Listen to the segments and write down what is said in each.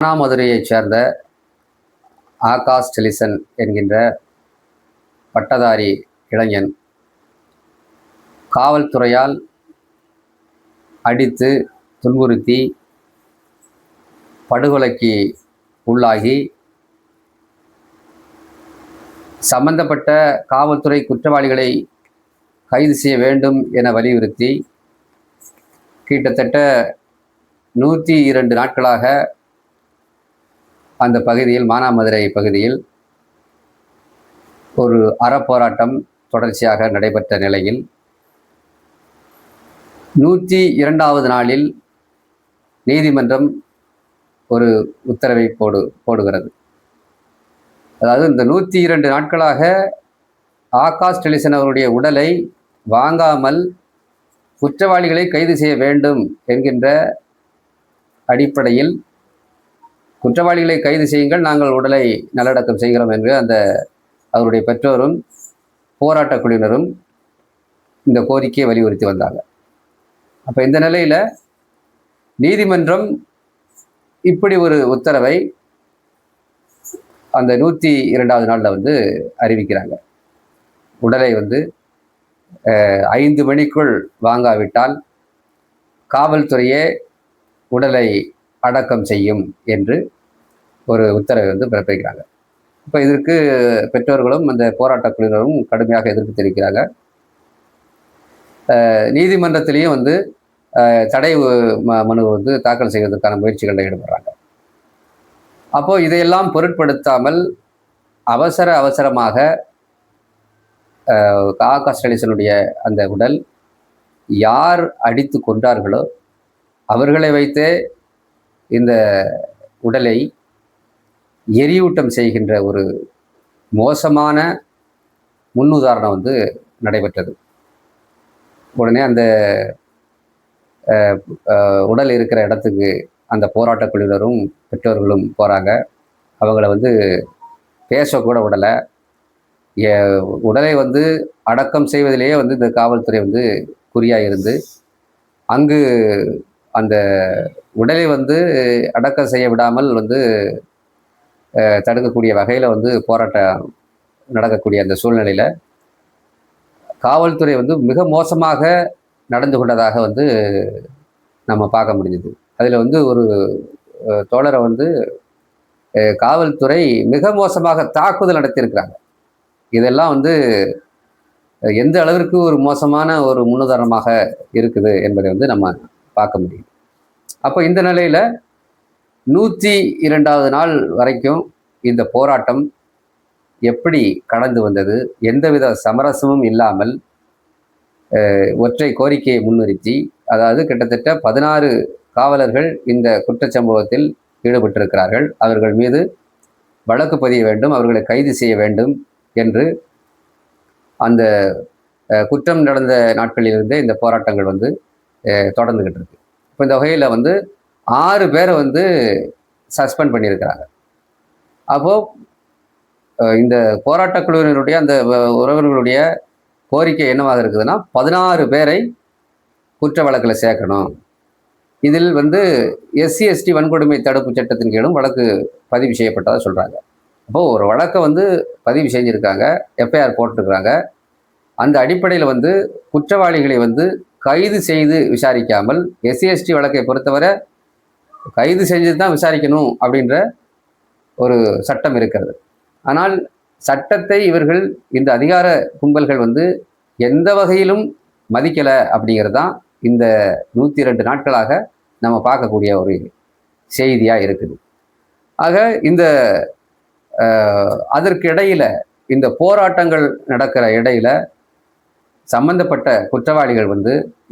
மானாமதுரையைச் சேர்ந்த ஆகாஷ் டெலிசன் என்கின்ற பட்டதாரி இளைஞன் காவல்துறையால் அடித்து துன்புறுத்தி படுகொலைக்கு உள்ளாகி சம்பந்தப்பட்ட காவல்துறை குற்றவாளிகளை கைது செய்ய வேண்டும் என வலியுறுத்தி கிட்டத்தட்ட 102 நாட்களாக அந்த பகுதியில், மானாமதுரை பகுதியில் ஒரு அறப்போராட்டம் தொடர்ச்சியாக நடைபெற்ற நிலையில் 102வது நாளில் நீதிமன்றம் ஒரு உத்தரவை போடுகிறது. அதாவது இந்த 102 நாட்களாக ஆகாஷ் டெலிசன் அவருடைய உடலை வாங்காமல் குற்றவாளிகளை கைது செய்ய வேண்டும் என்கின்ற அடிப்படையில் குற்றவாளிகளை கைது செய்யுங்கள், நாங்கள் உடலை நல்லடக்கம் செய்கிறோம் என்று அவருடைய பெற்றோரும் போராட்ட குழுவினரும் இந்த கோரிக்கையை வலியுறுத்தி வந்தாங்க. அப்போ இந்த நிலையில் நீதிமன்றம் இப்படி ஒரு உத்தரவை அந்த 102வது நாளில் அறிவிக்கிறாங்க. உடலை 5 மணிக்குள் வாங்காவிட்டால் காவல்துறையே உடலை அடக்கம் செய்யும் என்று ஒரு உத்தரவை பிறப்பிக்கிறாங்க. இப்போ இதற்கு பெற்றோர்களும் அந்த போராட்ட குழுவினரும் கடுமையாக எதிர்ப்பு தெரிவிக்கிறாங்க. நீதிமன்றத்திலையும் தடை மனு தாக்கல் செய்வதற்கான முயற்சிகளில் ஈடுபடுறாங்க. அப்போது இதையெல்லாம் பொருட்படுத்தாமல் அவசரமாக ஆகாஷ் டெலிசனுடைய அந்த உடல் யார் அடித்து கொண்டார்களோ அவர்களை வைத்தே இந்த உடலை எரியூட்டம் செய்கின்ற ஒரு மோசமான முன்னுதாரணம் நடைபெற்றது. உடனே அந்த உடல் இருக்கிற இடத்துக்கு அந்த போராட்ட குழுவினரும் பெற்றோர்களும் போகிறாங்க. அவங்கள பேசக்கூட விடலை. உடலை அடக்கம் செய்வதிலேயே இந்த காவல்துறை குறியாக இருந்து அங்கு அந்த உடலை அடக்கம் செய்ய விடாமல் தடுக்கக்கூடிய வகையில் போராட்டம் நடக்கக்கூடிய அந்த சூழ்நிலையில் காவல்துறை மிக மோசமாக நடந்து கொண்டதாக நம்ம பார்க்க முடிஞ்சுது. அதில் ஒரு தோழரை காவல்துறை மிக மோசமாக தாக்குதல் நடத்தியிருக்கிறாங்க. இதெல்லாம் எந்த அளவிற்கு ஒரு மோசமான ஒரு முன்னுதாரணமாக இருக்குது என்பதை நம்ம பார்க்க முடியும். அப்போ இந்த நிலையில் 102வது நாள் வரைக்கும் இந்த போராட்டம் எப்படி கடந்து வந்தது, எந்தவித சமரசமும் இல்லாமல் ஒற்றை கோரிக்கையை முன்னிறுத்தி, அதாவது கிட்டத்தட்ட 16 காவலர்கள் இந்த குற்றச்சம்பவத்தில் ஈடுபட்டிருக்கிறார்கள், அவர்கள் மீது வழக்கு பதிய வேண்டும், அவர்களை கைது செய்ய வேண்டும் என்று அந்த குற்றம் நடந்த நாட்களிலிருந்தே இந்த போராட்டங்கள் தொடர்ந்துகிட்டு இருக்கு. இப்போ இந்த வகையில் 6 பேரை சஸ்பெண்ட் பண்ணியிருக்கிறாங்க. அப்போது இந்த போராட்ட குழுவினருடைய அந்த உறவினர்களுடைய கோரிக்கை என்னவாக இருக்குதுன்னா, 16 பேரை குற்ற வழக்கில் சேர்க்கணும். இதில் SC/ST வன்கொடுமை தடுப்பு சட்டத்தின் கீழும் வழக்கு பதிவு செய்யப்பட்டதாக சொல்கிறாங்க. அப்போது ஒரு வழக்கை பதிவு செஞ்சுருக்காங்க, FIR போட்டிருக்கிறாங்க. அந்த அடிப்படையில் குற்றவாளிகளை கைது செய்து விசாரிக்காமல், SC/ST வழக்கை பொறுத்தவரை கைது செஞ்சு தான் விசாரிக்கணும் அப்படின்ற ஒரு சட்டம் இருக்கிறது. ஆனால் சட்டத்தை இவர்கள், இந்த அதிகார கும்பல்கள் எந்த வகையிலும் மதிக்கலை அப்படிங்கிறது தான் இந்த 102 நாட்களாக நம்ம பார்க்கக்கூடிய ஒரு செய்தியாக இருக்குது. ஆக அதற்கு இடையில், இந்த போராட்டங்கள் நடக்கிற இடையில சம்பந்தப்பட்ட குற்றவாளிகள்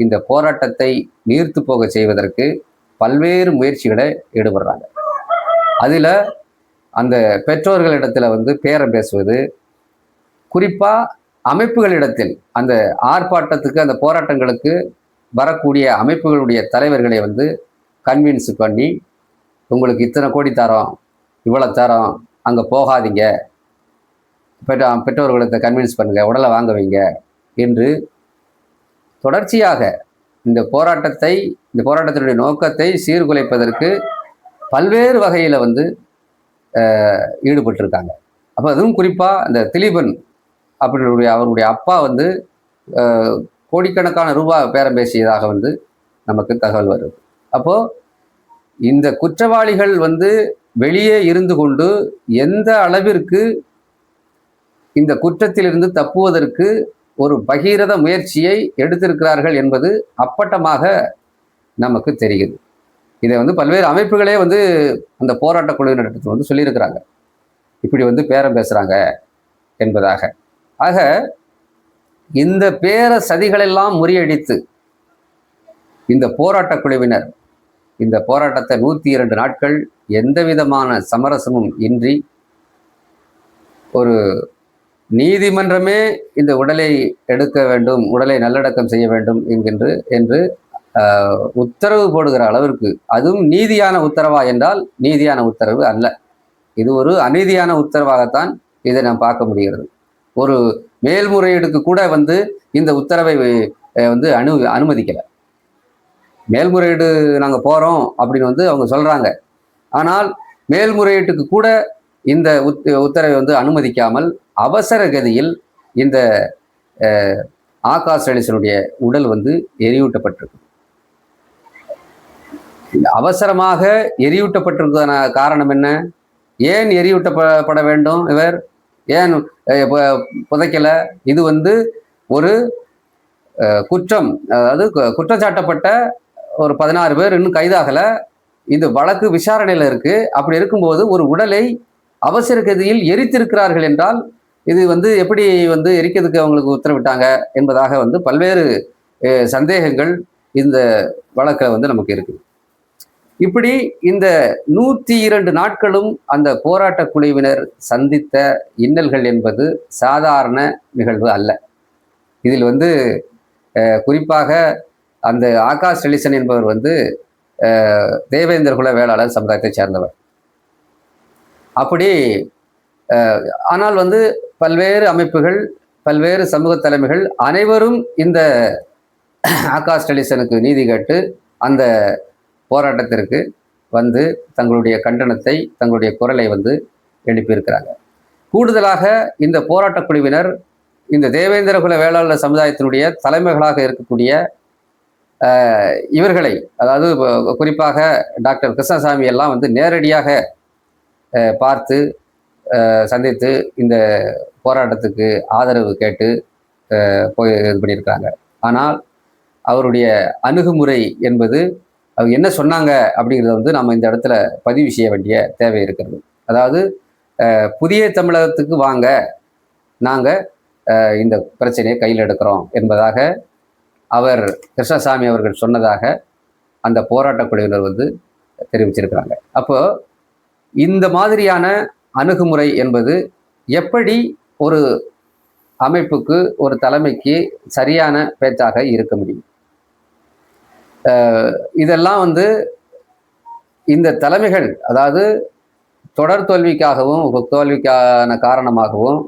இந்த போராட்டத்தை நீர்த்து போக செய்வதற்கு பல்வேறு முயற்சிகளை ஈடுபடுறாங்க. அதில் அந்த பெற்றோர்களிடத்தில் பேரம் பேசுவது, குறிப்பாக அமைப்புகளிடத்தில் அந்த ஆர்ப்பாட்டத்துக்கு, அந்த போராட்டங்களுக்கு வரக்கூடிய அமைப்புகளுடைய தலைவர்களை கன்வின்ஸ் பண்ணி, உங்களுக்கு இத்தனை கோடி தரோம், இவ்வளோ தரோம், அங்கே போகாதீங்க, பெற்றோர்களை கன்வின்ஸ் பண்ணுங்கள், உடலை வாங்க வைங்க என்று தொடர்ச்சியாக இந்த போராட்டத்தினுடைய நோக்கத்தை சீர்குலைப்பதற்கு பல்வேறு வகையில் வந்து ஈடுபட்டிருக்காங்க. அப்போ அதுவும் குறிப்பாக இந்த திலீபன் அப்படின்னுடைய அவருடைய அப்பா வந்து கோடிக்கணக்கான ரூபாய் பேரம் பேசியதாக வந்து நமக்கு தகவல் வருது. அப்போது இந்த குற்றவாளிகள் வந்து வெளியே இருந்து கொண்டு எந்த அளவிற்கு இந்த குற்றத்திலிருந்து தப்புவதற்கு ஒரு பகீரத முயற்சியை எடுத்திருக்கிறார்கள் என்பது அப்பட்டமாக நமக்கு தெரியுது. இதை வந்து பல்வேறு அமைப்புகளே வந்து அந்த போராட்ட குழுவினரிடத்தில் வந்து சொல்லியிருக்கிறாங்க, இப்படி வந்து பேரம் பேசுறாங்க என்பதாக. ஆக இந்த பேர சதிகளெல்லாம் முறியடித்து இந்த போராட்ட குழுவினர் இந்த போராட்டத்தை 102 நாட்கள் எந்த விதமான சமரசமும் இன்றி ஒரு நீதிமன்றமே இந்த உடலை எடுக்க வேண்டும், உடலை நல்லடக்கம் செய்ய வேண்டும் என்று உத்தரவு போடுகிற அளவிற்கு, அதுவும் நீதியான உத்தரவா என்றால் நீதியான உத்தரவு அல்ல, இது ஒரு அநீதியான உத்தரவாகத்தான் இதை நாம் பார்க்க முடிகிறது. ஒரு மேல்முறையீடுக்கு கூட வந்து இந்த உத்தரவை வந்து அனுமதிக்கலை. மேல்முறையீடு நாங்கள் போகிறோம் அப்படின்னு வந்து அவங்க சொல்கிறாங்க. ஆனால் மேல்முறையீட்டுக்கு கூட இந்த உத்தரவை வந்து அனுமதிக்காமல் அவசர கதியில் இந்த ஆகாஷ் டெலிசனுடைய உடல் வந்து எரியூட்டப்பட்டிருக்கு. அவசரமாக எரியூட்டப்பட்டிருக்கான காரணம் என்ன? ஏன் எரியூட்டப்பட வேண்டும்? இவர் ஏன் புதைக்கலை? இது வந்து ஒரு குற்றம், அதாவது குற்றச்சாட்டப்பட்ட ஒரு 16 பேர் இன்னும் கைதாகலை. இந்த வழக்கு விசாரணையில் இருக்கு. அப்படி இருக்கும்போது ஒரு உடலை அவசர கதியில் எரித்திருக்கிறார்கள் என்றால் இது வந்து எப்படி வந்து எரிக்கிறதுக்கு அவங்களுக்கு உத்தரவிட்டாங்க என்பதாக வந்து பல்வேறு சந்தேகங்கள் இந்த வழக்கில் வந்து நமக்கு இருக்கு. இப்படி இந்த 102 நாட்களும் அந்த போராட்ட குழுவினர் சந்தித்த இன்னல்கள் என்பது சாதாரண நிகழ்வு அல்ல. இதில் வந்து குறிப்பாக அந்த ஆகாஷ் டெலிசன் என்பவர் வந்து தேவேந்திர குல வேளாளர் சமுதாயத்தை சேர்ந்தவர். அப்படி ஆனால் வந்து பல்வேறு அமைப்புகள், பல்வேறு சமூக தலைமைகள் அனைவரும் இந்த ஆகாஷ் டெலிசனுக்கு நீதி கேட்டு அந்த போராட்டத்திற்கு வந்து தங்களுடைய கண்டனத்தை, தங்களுடைய குரலை வந்து எழுப்பியிருக்கிறாங்க. கூடுதலாக இந்த போராட்ட குழுவினர் இந்த தேவேந்திர குல வேளாளர் சமுதாயத்தினுடைய தலைமைகளாக இருக்கக்கூடிய இவர்களை, அதாவது குறிப்பாக டாக்டர் கிருஷ்ணசாமி எல்லாம் வந்து நேரடியாக பார்த்து சந்தித்து இந்த போராட்டத்துக்கு ஆதரவு கேட்டு போய் இது பண்ணியிருக்காங்க. ஆனால் அவருடைய அணுகுமுறை என்பது அவங்க என்ன சொன்னாங்க அப்படிங்கிறத வந்து நம்ம இந்த இடத்துல பதிவு செய்ய வேண்டிய தேவை இருக்கிறது. அதாவது புதிய தமிழகத்துக்கு வாங்க, நாங்கள் இந்த பிரச்சனையை கையில் எடுக்கிறோம் என்பதாக அவர் கிருஷ்ணசாமி அவர்கள் சொன்னதாக அந்த போராட்ட குழுவினர் வந்து தெரிவிச்சிருக்கிறாங்க. அப்போ இந்த மாதிரியான அணுகுமுறை என்பது எப்படி ஒரு அமைப்புக்கு, ஒரு தலைமைக்கு சரியான பேச்சாக இருக்க முடியும்? இதெல்லாம் வந்து இந்த தலைமைகள், அதாவது தொடர் தோல்விக்காகவும் தோல்விக்கான காரணமாகவும்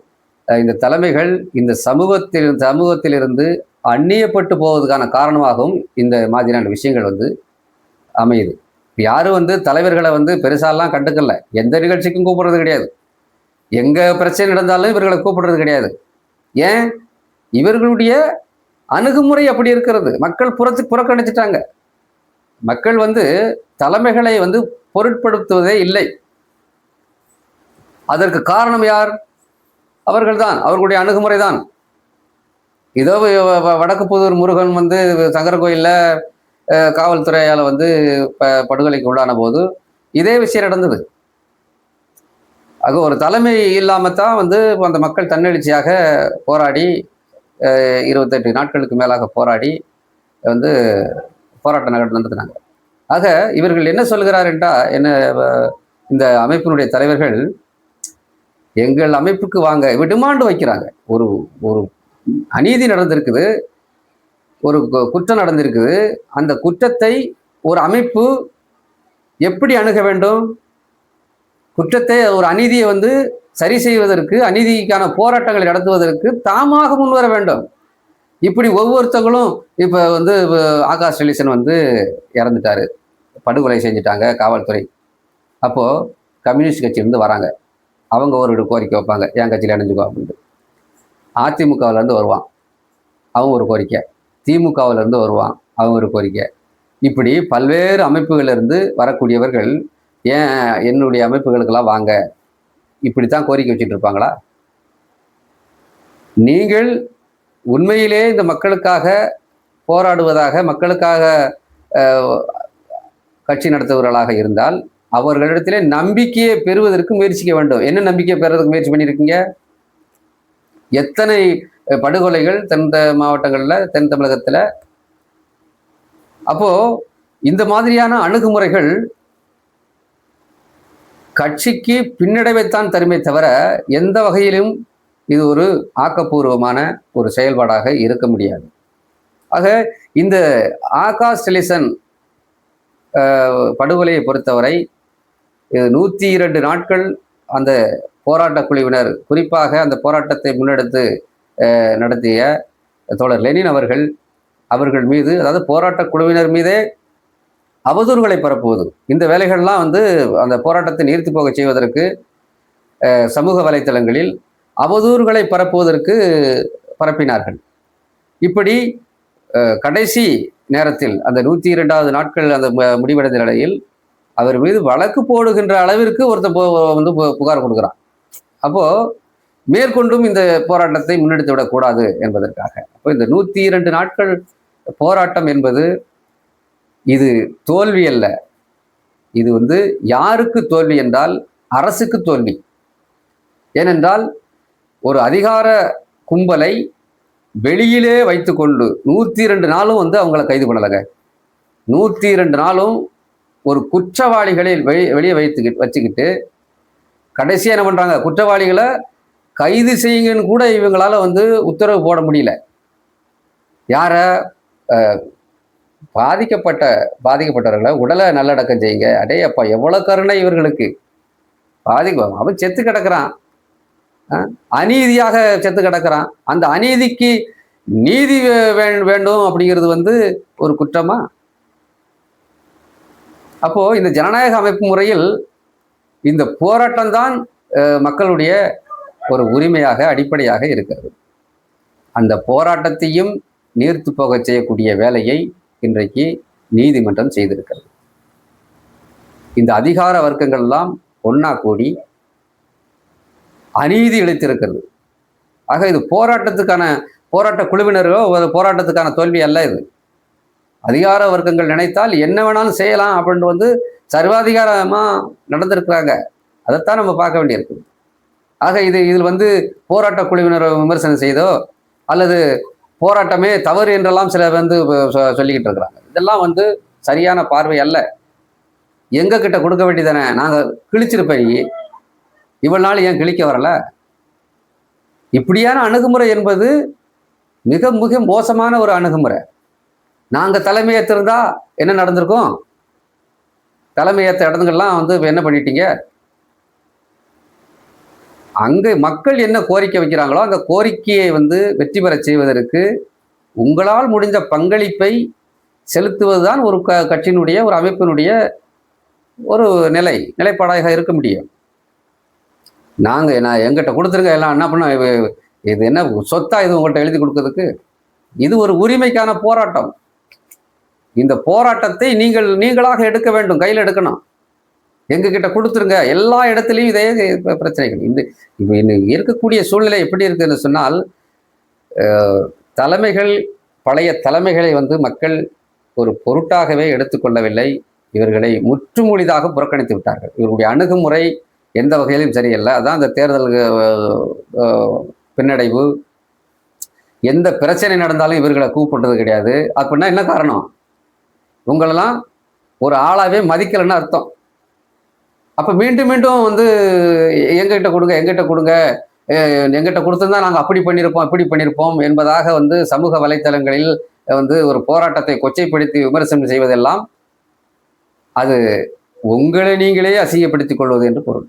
இந்த தலைமைகள் இந்த சமூகத்திலிருந்து அந்நியப்பட்டு போவதற்கான காரணமாகவும் இந்த மாதிரியான விஷயங்கள் வந்து அமையுது. யாரும் வந்து தலைவர்களை வந்து பெருசாலாம் கண்டுக்கல, எந்த நிகழ்ச்சிக்கும் கூப்பிடுறது கிடையாது, எங்க பிரச்சனை நடந்தாலும் இவர்களை கூப்பிடுறது கிடையாது. ஏன்? இவர்களுடைய அணுகுமுறை அப்படி இருக்கிறது. மக்கள் புறக்கணிச்சிட்டாங்க. மக்கள் வந்து தலைமைகளை வந்து பொருட்படுத்துவதே இல்லை. அதற்கு காரணம் யார்? அவர்கள்தான், அவர்களுடைய அணுகுமுறை தான். இதோ வடக்குப்புதூர் முருகன் வந்து சங்கர கோயிலில் காவல்துறையால் வந்து படுகொலைக்கு உள்ளான போது இதே விஷயம் நடந்தது. ஆக ஒரு தலைமை இல்லாமத்தான் வந்து அந்த மக்கள் தன்னெழுச்சியாக போராடி 28 நாட்களுக்கு மேலாக போராடி வந்து போராட்ட நடத்தினாங்க. ஆக இவர்கள் என்ன சொல்கிறார் என்றால், என்ன இந்த அமைப்பினுடைய தலைவர்கள் எங்கள் அமைப்புக்கு வாங்க டிமாண்ட் வைக்கிறாங்க. ஒரு ஒரு அநீதி நடந்திருக்குது, ஒரு குற்றம் நடந்திருக்குது. அந்த குற்றத்தை ஒரு அமைப்பு எப்படி அணுக வேண்டும்? குற்றத்தை, ஒரு அநீதியை வந்து சரி செய்வதற்கு, அநீதிக்கான போராட்டங்களை நடத்துவதற்கு தாமாக முன்வர வேண்டும். இப்படி ஒவ்வொருத்தங்களும் இப்போ வந்து ஆகாஷ் டெலிசன் வந்து இறந்துட்டாரு, படுகொலை செஞ்சுட்டாங்க காவல்துறை. அப்போது கம்யூனிஸ்ட் கட்சியிலேருந்து வராங்க, அவங்க ஒரு கோரிக்கை வைப்பாங்க, என் கட்சியில் இணைஞ்சுக்கோ அப்படின்ட்டு. அதிமுகவிலேருந்து வருவான், அவன் ஒரு கோரிக்கை. திமுகவிலேருந்து வருவான், அவன் ஒரு கோரிக்கை. இப்படி பல்வேறு அமைப்புகளிலிருந்து வரக்கூடியவர்கள் ஏன் என்னுடைய அமைப்புகளுக்கெல்லாம் வாங்க, இப்படித்தான் கோரிக்கை வச்சுட்டு இருப்பாங்களா? நீங்கள் உண்மையிலே இந்த மக்களுக்காக போராடுவதாக, மக்களுக்காக கட்சி நடத்துபவர்களாக இருந்தால் அவர்களிடத்திலே நம்பிக்கையை பெறுவதற்கு முயற்சிக்க வேண்டும். என்ன நம்பிக்கை பெறுவதற்கு முயற்சி பண்ணியிருக்கீங்க? எத்தனை படுகொலைகள் தென் மாவட்டங்களில், தென் தமிழகத்தில். அப்போ இந்த மாதிரியான அணுகுமுறைகள் கட்சிக்கு பின்னடைவைத்தான் தருமே தவிர எந்த வகையிலும் இது ஒரு ஆக்கப்பூர்வமான ஒரு செயல்பாடாக இருக்க முடியாது. ஆக இந்த ஆகாஷ் டெலிசன் படுகொலையை பொறுத்தவரை 102 நாட்கள் அந்த போராட்ட குழுவினர், குறிப்பாக அந்த போராட்டத்தை முன்னெடுத்து நடத்திய தோழர் லெனின் அவர்கள் மீது, அதாவது போராட்ட குழுவினர் மீதே அவதூறுகளை பரப்புவது, இந்த வேலைகள்லாம் அந்த போராட்டத்தை நீர்த்து போக செய்வதற்கு சமூக வலைத்தளங்களில் அவதூறுகளை பரப்புவதற்கு பரப்பினார்கள். இப்படி கடைசி நேரத்தில் அந்த 102வது நாட்கள் அந்த முடிவடைந்த நிலையில் அவர் மீது வழக்கு போடுகின்ற அளவிற்கு ஒருத்தர் புகார் கொடுக்குறான். அப்போ மேற்கொண்டும் இந்த போராட்டத்தை முன்னெடுத்து விடக்கூடாது என்பதற்காக. அப்போ இந்த 102 நாட்கள் போராட்டம் என்பது இது தோல்வி அல்ல. இது யாருக்கு தோல்வி என்றால் அரசுக்கு தோல்வி. ஏனென்றால் ஒரு அதிகார கும்பலை வெளியிலே வைத்துக்கொண்டு 102 நாளும் அவங்கள கைது பண்ணலைங்க. 102 நாளும் ஒரு குற்றவாளிகளை வெளியே வச்சுக்கிட்டு கடைசியாக என்ன பண்ணுறாங்க, குற்றவாளிகளை கைது செய்யுங்கன்னு கூட இவங்களால உத்தரவு போட முடியல. யார பாதிக்கப்பட்டவர்களை உடலை நல்லடக்கம் செய்யுங்க. அடே அப்பா, எவ்வளோ கருணை இவர்களுக்கு. அவன் செத்து கிடக்கிறான், அநீதியாக செத்து கிடக்கிறான். அந்த அநீதிக்கு நீதி வேண்டும் அப்படிங்கிறது ஒரு குற்றமா? அப்போ இந்த ஜனநாயக அமைப்பு முறையில் இந்த போராட்டம் தான் மக்களுடைய ஒரு உரிமையாக, அடிப்படையாக இருக்கிறது. அந்த போராட்டத்தையும் நீர்த்து போக செய்யக்கூடிய வேலையை இன்றைக்கு நீதிமன்றம் செய்திருக்கிறது. இந்த அதிகார வர்க்கங்கள் எல்லாம் ஒன்னா கூடி அநீதி இழைத்திருக்கிறது. ஆக இது போராட்ட குழுவினரோ போராட்டத்துக்கான தோல்வி அல்ல. இது அதிகார வர்க்கங்கள் நினைத்தால் என்ன வேணாலும் செய்யலாம் அப்படின்னு சர்வாதிகாரமா நடந்திருக்கிறாங்க. அதைத்தான் நம்ம பார்க்க வேண்டியிருக்கு. ஆக இதில் போராட்ட குழுவினரை விமர்சனம் செய்தோ அல்லது போராட்டமே தவறு என்றெல்லாம் சில சொல்லிக்கிட்டு இருக்கிறாங்க. இதெல்லாம் சரியான பார்வை அல்ல. எங்க கிட்ட கொடுக்க வேண்டியதானே, நாங்கள் கிழிச்சிருப்பேன், இவ்வளவு நாள் ஏன் கிழிக்க வரல? இப்படியான அணுகுமுறை என்பது மிக மிக மோசமான ஒரு அணுகுமுறை. நாங்கள் தலைமையேற்றிருந்தா என்ன நடந்திருக்கும்? தலைமையேற்ற இடங்கள்லாம் என்ன பண்ணிட்டீங்க? அங்கே மக்கள் என்ன கோரிக்கை வைக்கிறாங்களோ அந்த கோரிக்கையை வெற்றி பெற செய்வதற்கு உங்களால் முடிந்த பங்களிப்பை செலுத்துவதுதான் ஒரு கட்சியினுடைய, ஒரு அமைப்பினுடைய ஒரு நிலைப்பாடாக இருக்க முடியும். நான் எங்கிட்ட கொடுத்துருங்க, எல்லாம் என்ன பண்ண, இது என்ன சொத்தா இது உங்கள்கிட்ட எழுதி கொடுக்கறதுக்கு? இது ஒரு உரிமைக்கான போராட்டம். இந்த போராட்டத்தை நீங்களாக எடுக்க வேண்டும், கையில் எடுக்கணும். எங்ககிட்ட கொடுத்துருங்க. எல்லா இடத்துலையும் இதே பிரச்சனைகள். இந்த இருக்கக்கூடிய சூழ்நிலை எப்படி இருக்குன்னு சொன்னால், தலைமைகள், பழைய தலைமைகளை மக்கள் ஒரு பொருட்டாகவே எடுத்துக்கொள்ளவில்லை. இவர்களை முற்றுமொழிதாக புறக்கணித்து விட்டார்கள். இவருடைய அணுகுமுறை எந்த வகையிலும் சரியில்லை. அதான் அந்த தேர்தல் பின்னடைவு. எந்த பிரச்சனை நடந்தாலும் இவர்களை கூப்பிடுறது கிடையாது. அப்படின்னா என்ன காரணம்? உங்களெல்லாம் ஒரு ஆளாவே மதிக்கலைன்னு அர்த்தம். அப்போ மீண்டும் மீண்டும் எங்கிட்ட கொடுங்க, எங்கிட்ட கொடுங்க, எங்கிட்ட கொடுத்துருந்தா நாங்கள் அப்படி பண்ணியிருப்போம், இப்படி பண்ணியிருப்போம் என்பதாக சமூக வலைத்தளங்களில் ஒரு போராட்டத்தை கொச்சைப்படுத்தி விமர்சனம் செய்வதெல்லாம் அது உங்களை நீங்களே அசிங்கப்படுத்திக் கொள்வது என்று பொருள்.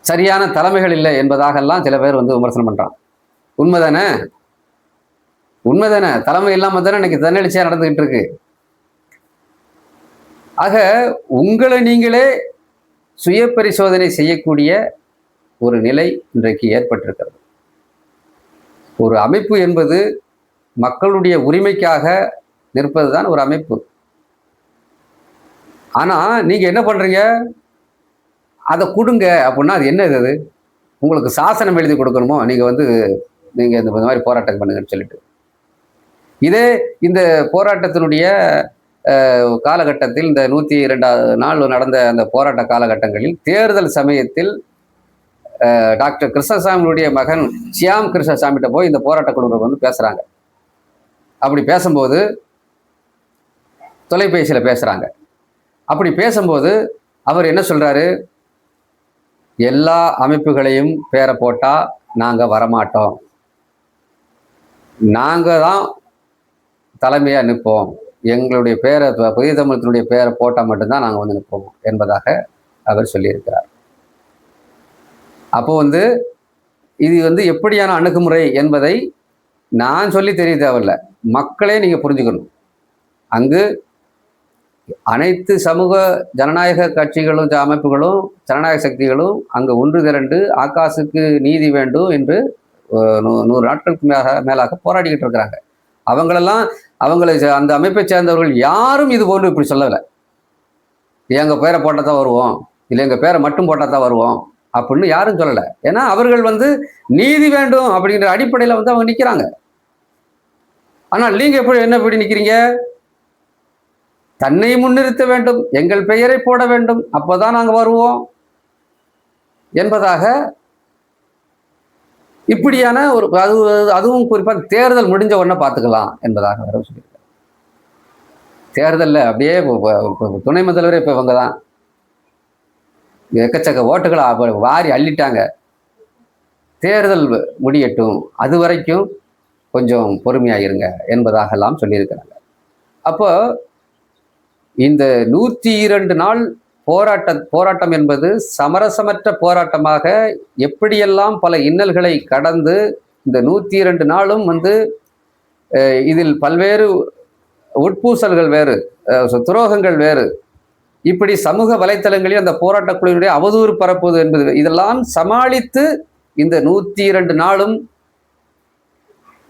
சரியான தலைமைகள் இல்லை என்பதாகலாம் சில பேர் விமர்சனம் பண்றான். உண்மைதானே? உண்மைதானே? தலைமை இல்லாம தானே இன்னைக்கு தன்னெழுச்சியா நடந்துகிட்டு இருக்கு. ஆக உங்களை நீங்களே சுய பரிசோதனை செய்யக்கூடிய ஒரு நிலை இன்றைக்கு ஏற்பட்டிருக்கிறது. ஒரு அமைப்பு என்பது மக்களுடைய உரிமைக்காக நிற்பதுதான் ஒரு அமைப்பு. ஆனா நீங்க என்ன பண்றீங்க? அதை கொடுங்க அப்படின்னா அது என்ன இது? உங்களுக்கு சாசனம் எழுதி கொடுக்கணுமோ நீங்க இந்த மாதிரி போராட்டம் பண்ணுங்கன்னு சொல்லிட்டு. இதே இந்த போராட்டத்தினுடைய காலகட்டத்தில், இந்த 102வது நாள் நடந்த அந்த போராட்ட காலகட்டங்களில் தேர்தல் சமயத்தில் டாக்டர் கிருஷ்ணசாமியுடைய மகன் ஷியாம் கிருஷ்ணசாமிகிட்ட போய் இந்த போராட்ட குழுவினர் பேசுறாங்க. அப்படி பேசும்போது தொலைபேசியில் பேசுறாங்க. அப்படி பேசும்போது அவர் என்ன சொல்றாரு? எல்லா அமைப்புகளையும் பேரை போட்டா நாங்க வரமாட்டோம், நாங்க தான் தலைமையா நிற்போம், எங்களுடைய பேரை புதிய தமிழத்தினுடைய பேரை போட்டால் மட்டும்தான் நாங்கள் நிற்போம் என்பதாக அவர் சொல்லியிருக்கிறார். அப்போ இது எப்படியான அணுகுமுறை என்பதை நான் சொல்லி தெரிய தேவையில்லை, மக்களே நீங்க புரிஞ்சுக்கணும். அங்கு அனைத்து சமூக ஜனநாயக கட்சிகளும் அமைப்புகளும் ஜனநாயக சக்திகளும் அங்கு ஒன்று திரண்டு ஆகாஷுக்கு நீதி வேண்டும் என்று 100 நாட்களுக்கு மேலாக போராடிக்கிட்டு இருக்கிறாங்க. அவங்களை அந்த அமைப்பை சேர்ந்தவர்கள் யாரும் இது போன்று இப்படி சொல்லலை. எங்க பேரை போட்டால் தான் வருவோம், இல்லை எங்க பேரை மட்டும் போட்டால் தான் வருவோம் அப்படின்னு யாரும் சொல்லலை. ஏன்னா அவர்கள் நீதி வேண்டும் அப்படிங்கிற அடிப்படையில் அவங்க நிற்கிறாங்க. ஆனால் நீங்க எப்படி நிற்கிறீங்க? தன்னை முன்னிறுத்த வேண்டும், எங்கள் பெயரை போட வேண்டும், அப்போதான் நாங்கள் வருவோம் என்பதாக இப்படியான ஒரு அதுவும் குறிப்பாக தேர்தல் முடிஞ்ச உடனே பார்த்துக்கலாம் என்பதாக வர சொல்லியிருக்காங்க. தேர்தலில் அப்படியே துணை முதல்வரே இப்போ இவங்க தான் எக்கச்சக்க ஓட்டுகளை வாரி அள்ளிட்டாங்க. தேர்தல் முடியட்டும், அது வரைக்கும் கொஞ்சம் பொறுமையாயிருங்க என்பதாகலாம் சொல்லியிருக்கிறாங்க. அப்போ இந்த 102 நாள் போராட்டம் என்பது சமரசமற்ற போராட்டமாக எப்படியெல்லாம் பல இன்னல்களை கடந்து இந்த 102 நாளும் இதில் பல்வேறு உட்பூசல்கள் வேறு, துரோகங்கள் வேறு, இப்படி சமூக வலைத்தளங்களில் அந்த போராட்ட குழுவினுடைய அவதூறு பரப்புவது என்பது இதெல்லாம் சமாளித்து இந்த 102 நாளும்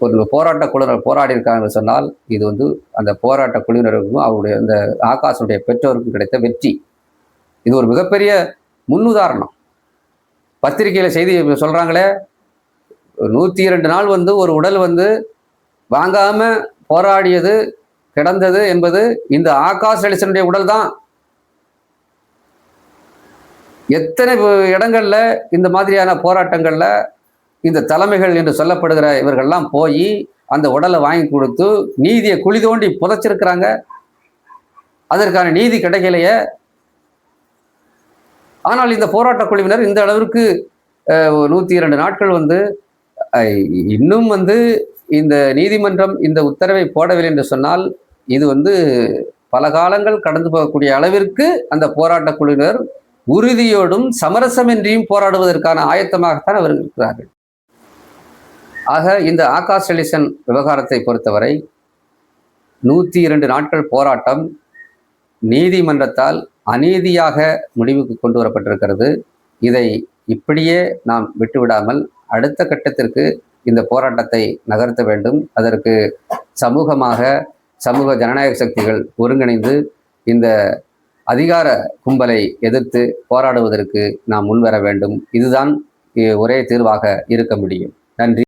ஒரு போராட்ட குழுவினர் போராடி இருக்காங்கன்னு சொன்னால் இது அந்த போராட்ட குழுவினருக்கும் அவருடைய அந்த ஆகாஷனுடைய பெற்றோருக்கும் கிடைத்த வெற்றி. இது ஒரு மிகப்பெரிய முன்னுதாரணம். பத்திரிகையில செய்தி சொல்றாங்களே, 102 நாள் ஒரு உடல் வாங்காம போராடியது கிடந்தது என்பது இந்த ஆகாஷ் எலிசனுடைய உடல் தான். எத்தனை இடங்கள்ல இந்த மாதிரியான போராட்டங்கள்ல இந்த தலைமைகள் என்று சொல்லப்படுகிற இவர்கள்லாம் போய் அந்த உடலை வாங்கி கொடுத்து நீதியை குழி தோண்டி புதைச்சிருக்கிறாங்க. அதற்கான நீதி கிடைக்கலையே. ஆனால் இந்த போராட்ட குழுவினர் இந்த அளவிற்கு 102 நாட்கள் இன்னும் இந்த நீதிமன்றம் இந்த உத்தரவை போடவில்லை என்று சொன்னால் இது பல காலங்கள் கடந்து போகக்கூடிய அளவிற்கு அந்த போராட்ட குழுவினர் உறுதியோடும் சமரசமின்றியும் போராடுவதற்கான ஆயத்தமாகத்தான் அவர்கள் இருக்கிறார்கள். ஆக இந்த ஆகாஷ் எலிசன் விவகாரத்தை பொறுத்தவரை 102 நாட்கள் போராட்டம் நீதிமன்றத்தால் அநீதியாக முடிவுக்கு கொண்டு வரப்பட்டிருக்கிறது. இதை இப்படியே நாம் விட்டுவிடாமல் அடுத்த கட்டத்திற்கு இந்த போராட்டத்தை நகர்த்த வேண்டும். அதற்கு சமூக ஜனநாயக சக்திகள் ஒருங்கிணைந்து இந்த அதிகார கும்பலை எதிர்த்து போராடுவதற்கு நாம் முன்வர வேண்டும். இதுதான் ஒரே தீர்வாக இருக்க முடியும். நன்றி.